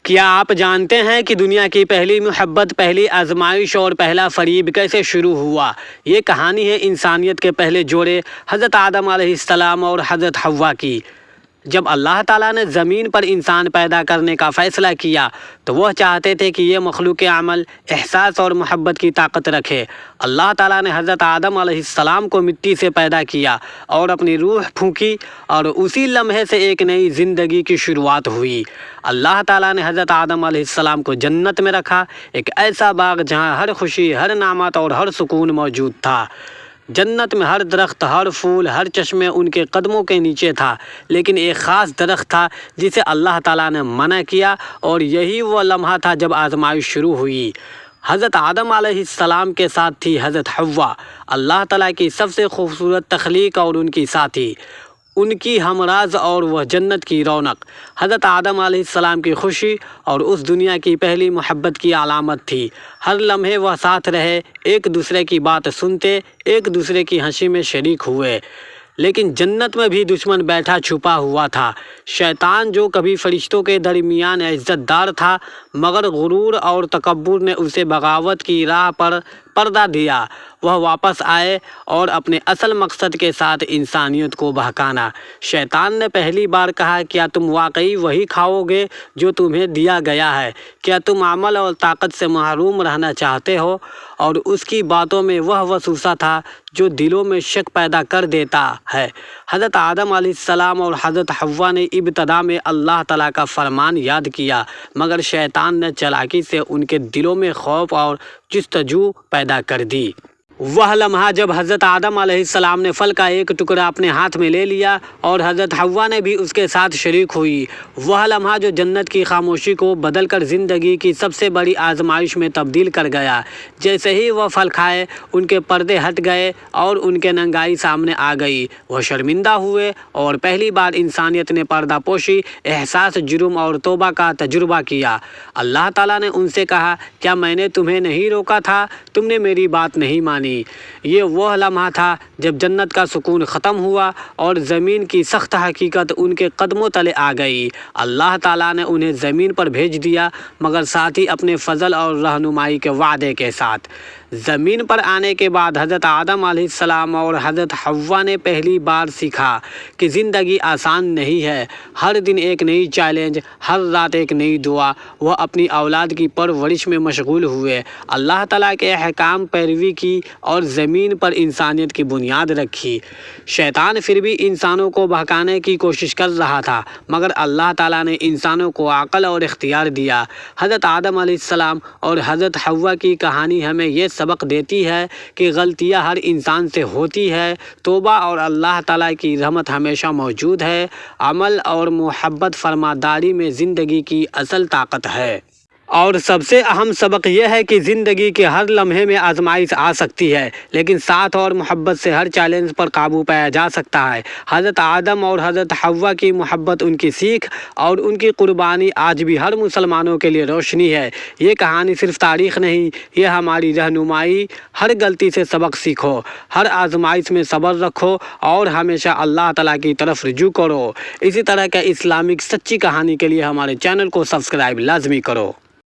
کیا آپ جانتے ہیں کہ دنیا کی پہلی محبت، پہلی آزمائش اور پہلا فریب کیسے شروع ہوا؟ یہ کہانی ہے انسانیت کے پہلے جوڑے حضرت آدم علیہ السلام اور حضرت حوا کی۔ جب اللہ تعالیٰ نے زمین پر انسان پیدا کرنے کا فیصلہ کیا تو وہ چاہتے تھے کہ یہ مخلوق عمل، احساس اور محبت کی طاقت رکھے۔ اللہ تعالیٰ نے حضرت آدم علیہ السلام کو مٹی سے پیدا کیا اور اپنی روح پھونکی اور اسی لمحے سے ایک نئی زندگی کی شروعات ہوئی۔ اللہ تعالیٰ نے حضرت آدم علیہ السلام کو جنت میں رکھا، ایک ایسا باغ جہاں ہر خوشی، ہر نعمت اور ہر سکون موجود تھا۔ جنت میں ہر درخت، ہر پھول، ہر چشمے ان کے قدموں کے نیچے تھا، لیکن ایک خاص درخت تھا جسے اللہ تعالیٰ نے منع کیا، اور یہی وہ لمحہ تھا جب آزمائش شروع ہوئی۔ حضرت آدم علیہ السلام کے ساتھ تھی حضرت حوا، اللہ تعالیٰ کی سب سے خوبصورت تخلیق اور ان کی ساتھی، ان کی ہمراز اور وہ جنت کی رونق۔ حضرت آدم علیہ السلام کی خوشی اور اس دنیا کی پہلی محبت کی علامت تھی۔ ہر لمحے وہ ساتھ رہے، ایک دوسرے کی بات سنتے، ایک دوسرے کی ہنسی میں شریک ہوئے۔ لیکن جنت میں بھی دشمن بیٹھا چھپا ہوا تھا، شیطان، جو کبھی فرشتوں کے درمیان عزت دار تھا، مگر غرور اور تکبر نے اسے بغاوت کی راہ پر پردہ دیا۔ وہ واپس آئے اور اپنے اصل مقصد کے ساتھ انسانیت کو بہکانا۔ شیطان نے پہلی بار کہا، کیا تم واقعی وہی کھاؤ گے جو تمہیں دیا گیا ہے؟ کیا تم عمل اور طاقت سے محروم رہنا چاہتے ہو؟ اور اس کی باتوں میں وہ وسوسہ تھا جو دلوں میں شک پیدا کر دیتا ہے۔ حضرت آدم علیہ السلام اور حضرت حوا نے ابتدا میں اللہ تعالیٰ کا فرمان یاد کیا، مگر شیطان نے چالاکی سے ان کے دلوں میں خوف اور جستجو پیدا کر دی۔ وہ لمحہ جب حضرت آدم علیہ السلام نے پھل کا ایک ٹکڑا اپنے ہاتھ میں لے لیا اور حضرت حوا نے بھی اس کے ساتھ شریک ہوئی، وہ لمحہ جو جنت کی خاموشی کو بدل کر زندگی کی سب سے بڑی آزمائش میں تبدیل کر گیا۔ جیسے ہی وہ پھل کھائے، ان کے پردے ہٹ گئے اور ان کے ننگائی سامنے آ گئی۔ وہ شرمندہ ہوئے اور پہلی بار انسانیت نے پردہ پوشی، احساس، جرم اور توبہ کا تجربہ کیا۔ اللہ تعالیٰ نے ان سے کہا، کیا میں نے تمہیں نہیں روکا تھا؟ تم نے میری بات نہیں مانی۔ یہ وہ لمحہ تھا جب جنت کا سکون ختم ہوا اور زمین کی سخت حقیقت ان کے قدموں تلے آ گئی۔ اللہ تعالیٰ نے انہیں زمین پر بھیج دیا، مگر ساتھ ہی اپنے فضل اور رہنمائی کے وعدے کے ساتھ۔ زمین پر آنے کے بعد حضرت آدم علیہ السلام اور حضرت حوا نے پہلی بار سیکھا کہ زندگی آسان نہیں ہے۔ ہر دن ایک نئی چیلنج، ہر رات ایک نئی دعا۔ وہ اپنی اولاد کی پرورش میں مشغول ہوئے، اللہ تعالیٰ کے احکام پیروی کی اور زمین پر انسانیت کی بنیاد رکھی۔ شیطان پھر بھی انسانوں کو بہکانے کی کوشش کر رہا تھا، مگر اللہ تعالیٰ نے انسانوں کو عقل اور اختیار دیا۔ حضرت آدم علیہ السلام اور حضرت حوا کی کہانی ہمیں یہ سبق دیتی ہے کہ غلطیاں ہر انسان سے ہوتی ہے، توبہ اور اللہ تعالیٰ کی رحمت ہمیشہ موجود ہے۔ عمل اور محبت فرماداری میں زندگی کی اصل طاقت ہے۔ اور سب سے اہم سبق یہ ہے کہ زندگی کے ہر لمحے میں آزمائش آ سکتی ہے، لیکن ساتھ اور محبت سے ہر چیلنج پر قابو پایا جا سکتا ہے۔ حضرت آدم اور حضرت حوا کی محبت، ان کی سیکھ اور ان کی قربانی آج بھی ہر مسلمانوں کے لیے روشنی ہے۔ یہ کہانی صرف تاریخ نہیں، یہ ہماری رہنمائی۔ ہر غلطی سے سبق سیکھو، ہر آزمائش میں صبر رکھو اور ہمیشہ اللہ تعالیٰ کی طرف رجوع کرو۔ اسی طرح کے اسلامک سچی کہانی کے لیے ہمارے چینل کو سبسکرائب لازمی کرو۔